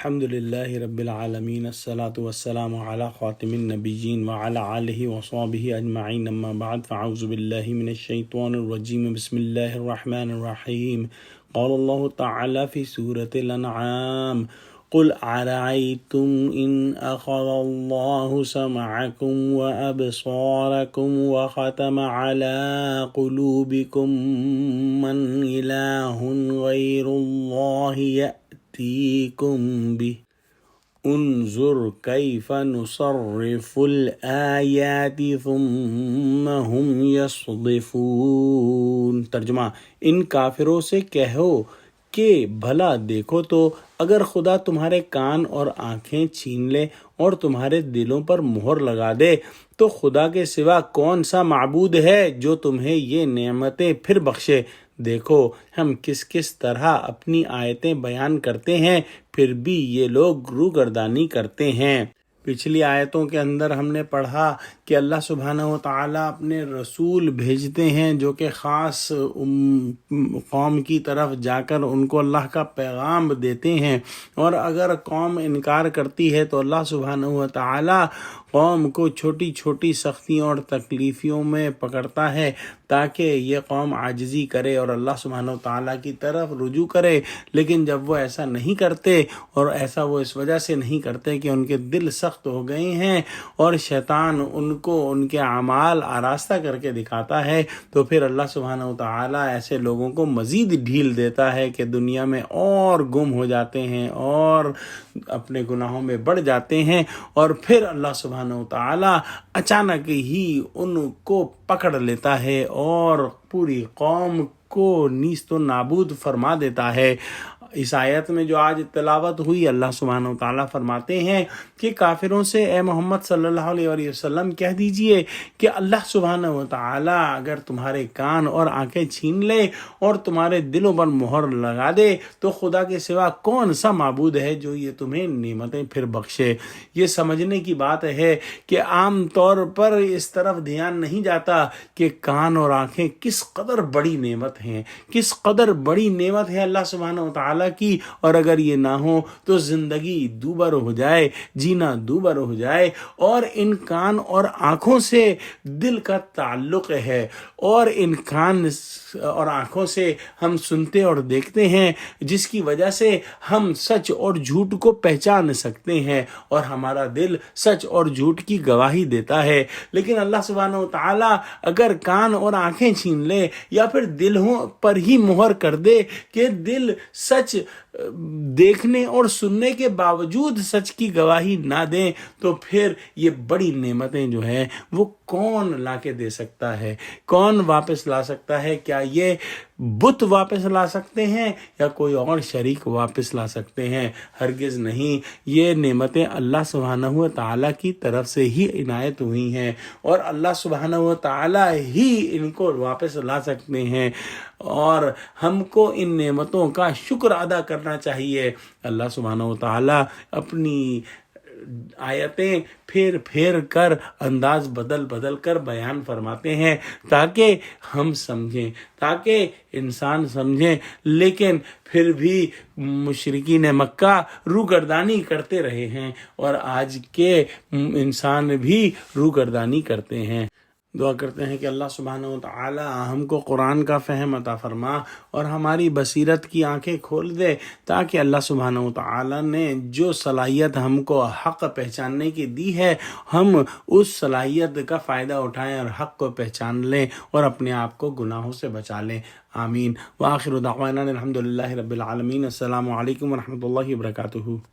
الحمد لله رب العالمين الصلاة والسلام على خاتم النبيين وعلى آله وصحبه أجمعين أما بعد فأعوذ بالله من الشيطان الرجيم بسم الله الرحمن الرحيم قال الله تعالى في سورة الأنعام قل أرأيتم إن أخذ الله سمعكم وأبصاركم وختم على قلوبكم من إله غير الله يأتيكم به انظر كيف نصرف الآيات ثم هم يصدفون۔ ترجمہ، ان کافروں سے کہو کہ بھلا دیکھو تو اگر خدا تمہارے کان اور آنکھیں چھین لے اور تمہارے دلوں پر مہر لگا دے تو خدا کے سوا کون سا معبود ہے جو تمہیں یہ نعمتیں پھر بخشے۔ دیکھو ہم کس کس طرح اپنی آیتیں بیان کرتے ہیں، پھر بھی یہ لوگ روگردانی کرتے ہیں۔ پچھلی آیتوں کے اندر ہم نے پڑھا کہ اللہ سبحانہ و تعالیٰ اپنے رسول بھیجتے ہیں جو کہ خاص قوم کی طرف جا کر ان کو اللہ کا پیغام دیتے ہیں، اور اگر قوم انکار کرتی ہے تو اللہ سبحانہ و تعالیٰ قوم کو چھوٹی چھوٹی سختیوں اور تکلیفیوں میں پکڑتا ہے تاکہ یہ قوم عاجزی کرے اور اللہ سبحانہ و تعالیٰ کی طرف رجوع کرے۔ لیکن جب وہ ایسا نہیں کرتے، اور ایسا وہ اس وجہ سے نہیں کرتے کہ ان کے دل سخت ہو گئے ہیں اور شیطان ان کو ان کے اعمال آراستہ کر کے دکھاتا ہے، تو پھر اللہ سبحانہ و تعالیٰ ایسے لوگوں کو مزید ڈھیل دیتا ہے کہ دنیا میں اور گم ہو جاتے ہیں اور اپنے گناہوں میں بڑھ جاتے ہیں، اور پھر اللہ سبحانہ و تعالیٰ اچانک ہی ان کو پکڑ لیتا ہے اور پوری قوم کو نیست و نابود فرما دیتا ہے۔ اس آیت میں جو آج تلاوت ہوئی، اللہ سبحانہ و تعالیٰ فرماتے ہیں کہ کافروں سے اے محمد صلی اللہ علیہ وسلم کہہ دیجئے کہ اللہ سبحانہ و تعالیٰ اگر تمہارے کان اور آنکھیں چھین لے اور تمہارے دلوں پر مہر لگا دے تو خدا کے سوا کون سا معبود ہے جو یہ تمہیں نعمتیں پھر بخشے۔ یہ سمجھنے کی بات ہے کہ عام طور پر اس طرف دھیان نہیں جاتا کہ کان اور آنکھیں کس قدر بڑی نعمت ہیں، کس قدر بڑی نعمت ہے اللہ سبحانہ و تعالیٰ کی، اور اگر یہ نہ ہو تو زندگی دوبر ہو جائے، جینا دوبر ہو جائے۔ اور ان کان اور آنکھوں سے دل کا تعلق ہے، اور ان کان اور آنکھوں سے ہم سنتے اور دیکھتے ہیں، جس کی وجہ سے ہم سچ اور جھوٹ کو پہچان سکتے ہیں، اور ہمارا دل سچ اور جھوٹ کی گواہی دیتا ہے۔ لیکن اللہ سبحانہ و تعالیٰ اگر کان اور آنکھیں چھین لے یا پھر دلوں پر ہی مہر کر دے کہ دل سچ دیکھنے اور سننے کے باوجود سچ کی گواہی نہ دیں، تو پھر یہ بڑی نعمتیں جو ہیں وہ کون لا کے دے سکتا ہے، کون واپس لا سکتا ہے؟ کیا یہ بت واپس لا سکتے ہیں یا کوئی اور شریک واپس لا سکتے ہیں؟ ہرگز نہیں۔ یہ نعمتیں اللہ سبحانہ و تعالیٰ کی طرف سے ہی عنایت ہوئی ہیں، اور اللہ سبحانہ و تعالیٰ ہی ان کو واپس لا سکتے ہیں، اور ہم کو ان نعمتوں کا شکر ادا کرنا چاہیے۔ اللہ سبحانہ و تعالیٰ اپنی آیتیں پھیر پھیر کر انداز بدل بدل کر بیان فرماتے ہیں تاکہ ہم سمجھیں، تاکہ انسان سمجھیں، لیکن پھر بھی مشرکین مکہ روگردانی کرتے رہے ہیں، اور آج کے انسان بھی روگردانی کرتے ہیں۔ دعا کرتے ہیں کہ اللہ سبحانہ و تعالی ہم کو قرآن کا فہم عطا فرما اور ہماری بصیرت کی آنکھیں کھول دے، تاکہ اللہ سبحانہ و تعالی نے جو صلاحیت ہم کو حق پہچاننے کی دی ہے، ہم اس صلاحیت کا فائدہ اٹھائیں اور حق کو پہچان لیں اور اپنے آپ کو گناہوں سے بچا لیں۔ آمین۔ وآخر دعوانا الحمد للہ رب العالمین۔ السلام علیکم ورحمۃ اللہ وبرکاتہ۔